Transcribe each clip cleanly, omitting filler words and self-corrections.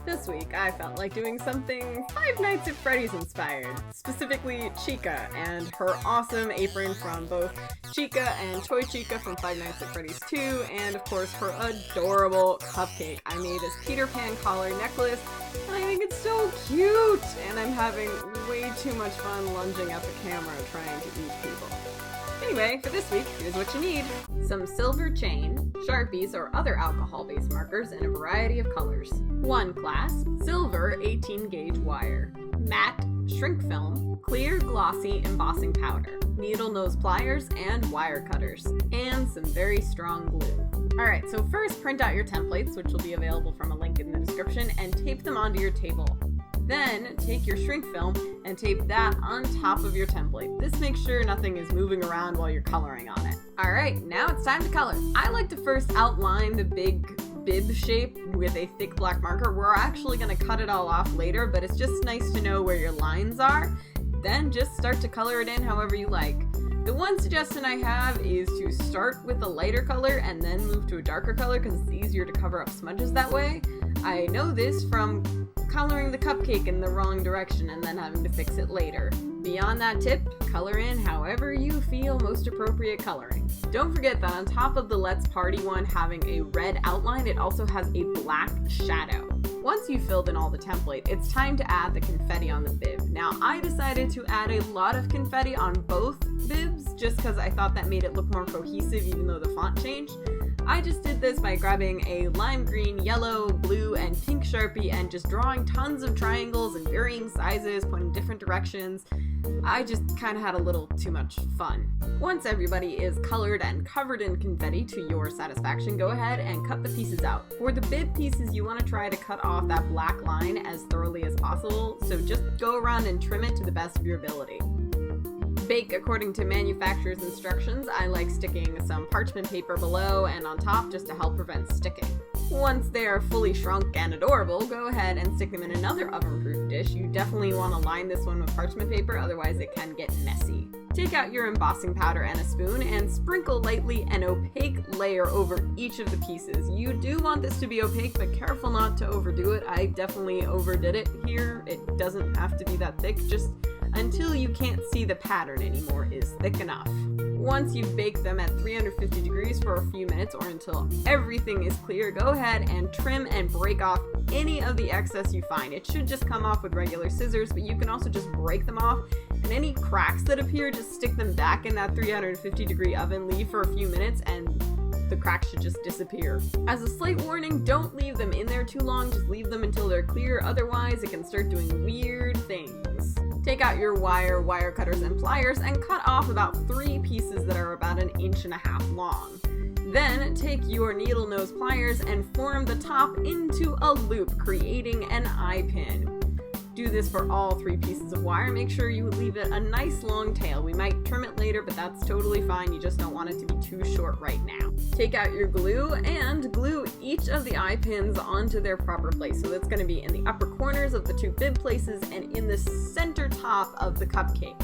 This week, I felt like doing something Five Nights at Freddy's inspired, specifically Chica and her awesome apron from both Chica and Toy Chica from Five Nights at Freddy's 2, and of course her adorable Cupcake. I made this Peter Pan collar necklace, and I think it's so cute, and I'm having way too much fun lunging at the camera trying to eat people. Anyway, for this week, here's what you need. Some silver chain, Sharpies or other alcohol-based markers in a variety of colors. 1 glass, silver 18 gauge wire. Matte shrink film, clear glossy embossing powder. Needle nose pliers and wire cutters. And some very strong glue. Alright, so first print out your templates, which will be available from a link in the description, and tape them onto your table. Then, take your shrink film and tape that on top of your template. This makes sure nothing is moving around while you're coloring on it. Alright, now it's time to color. I like to first outline the big bib shape with a thick black marker. We're actually going to cut it all off later, but it's just nice to know where your lines are. Then just start to color it in however you like. The one suggestion I have is to start with a lighter color and then move to a darker color because it's easier to cover up smudges that way. I know this from coloring the cupcake in the wrong direction and then having to fix it later. Beyond that tip, color in however you feel most appropriate coloring. Don't forget that on top of the Let's Party one having a red outline, it also has a black shadow. Once you've filled in all the template, it's time to add the confetti on the bib. Now, I decided to add a lot of confetti on both bibs just because I thought that made it look more cohesive even though the font changed. I just did this by grabbing a lime green, yellow, blue, and pink Sharpie and just drawing tons of triangles in varying sizes, pointing different directions. I just kind of had a little too much fun. Once everybody is colored and covered in confetti to your satisfaction, go ahead and cut the pieces out. For the bib pieces, you want to try to cut off that black line as thoroughly as possible, so just go around and trim it to the best of your ability. Bake according to manufacturer's instructions. I like sticking some parchment paper below and on top just to help prevent sticking. Once they are fully shrunk and adorable, go ahead and stick them in another oven-proof dish. You definitely want to line this one with parchment paper, otherwise it can get messy. Take out your embossing powder and a spoon and sprinkle lightly an opaque layer over each of the pieces. You do want this to be opaque, but careful not to overdo it. I definitely overdid it here. It doesn't have to be that thick, just until you can't see the pattern anymore is thick enough. Once you've baked them at 350 degrees for a few minutes or until everything is clear, go ahead and trim and break off any of the excess you find. It should just come off with regular scissors, but you can also just break them off, and any cracks that appear, just stick them back in that 350 degree oven, leave for a few minutes, and the cracks should just disappear. As a slight warning, don't leave them in there too long, just leave them until they're clear, otherwise it can start doing weird things. Take out your wire cutters and pliers and cut off about 3 pieces that are about 1.5 inches long. Then take your needle nose pliers and form the top into a loop, creating an eye pin. Do this for all 3 pieces of wire. Make sure you leave it a nice long tail. We might trim it later, but that's totally fine. You just don't want it to be too short right now. Take out your glue and glue each of the eye pins onto their proper place. So that's going to be in the upper corners of the 2 bib places and in the center top of the cupcake.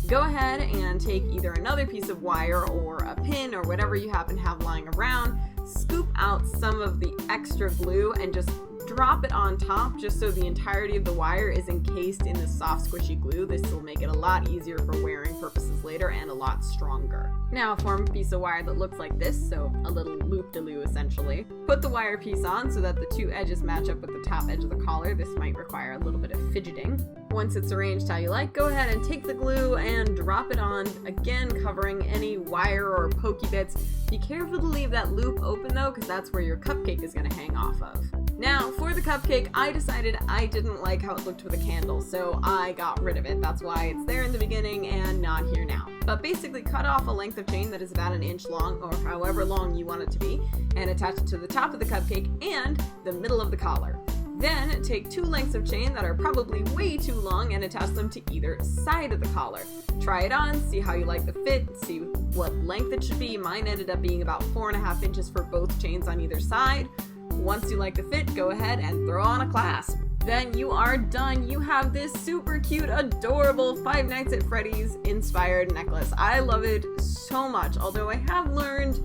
Go ahead and take either another piece of wire or a pin or whatever you happen to have lying around, scoop out some of the extra glue and just drop it on top just so the entirety of the wire is encased in the soft squishy glue. This will make it a lot easier for wearing purposes later and a lot stronger. Now form a piece of wire that looks like this, so a little loop-de-loo essentially. Put the wire piece on so that the 2 edges match up with the top edge of the collar. This might require a little bit of fidgeting. Once it's arranged how you like, go ahead and take the glue and drop it on, again covering any wire or pokey bits. Be careful to leave that loop open though, because that's where your cupcake is going to hang off of. Now, for the cupcake, I decided I didn't like how it looked with a candle, so I got rid of it. That's why it's there in the beginning and not here now. But basically cut off a length of chain that is about 1 inch long, or however long you want it to be, and attach it to the top of the cupcake and the middle of the collar. Then take 2 lengths of chain that are probably way too long and attach them to either side of the collar. Try it on, see how you like the fit, see what length it should be. Mine ended up being about 4.5 inches for both chains on either side. Once you like the fit, go ahead and throw on a clasp. Then you are done. You have this super cute, adorable Five Nights at Freddy's inspired necklace. I love it so much, although I have learned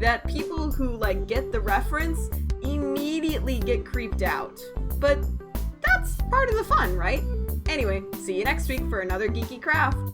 that people who, like, get the reference immediately get creeped out. But that's part of the fun, right? Anyway, see you next week for another geeky craft.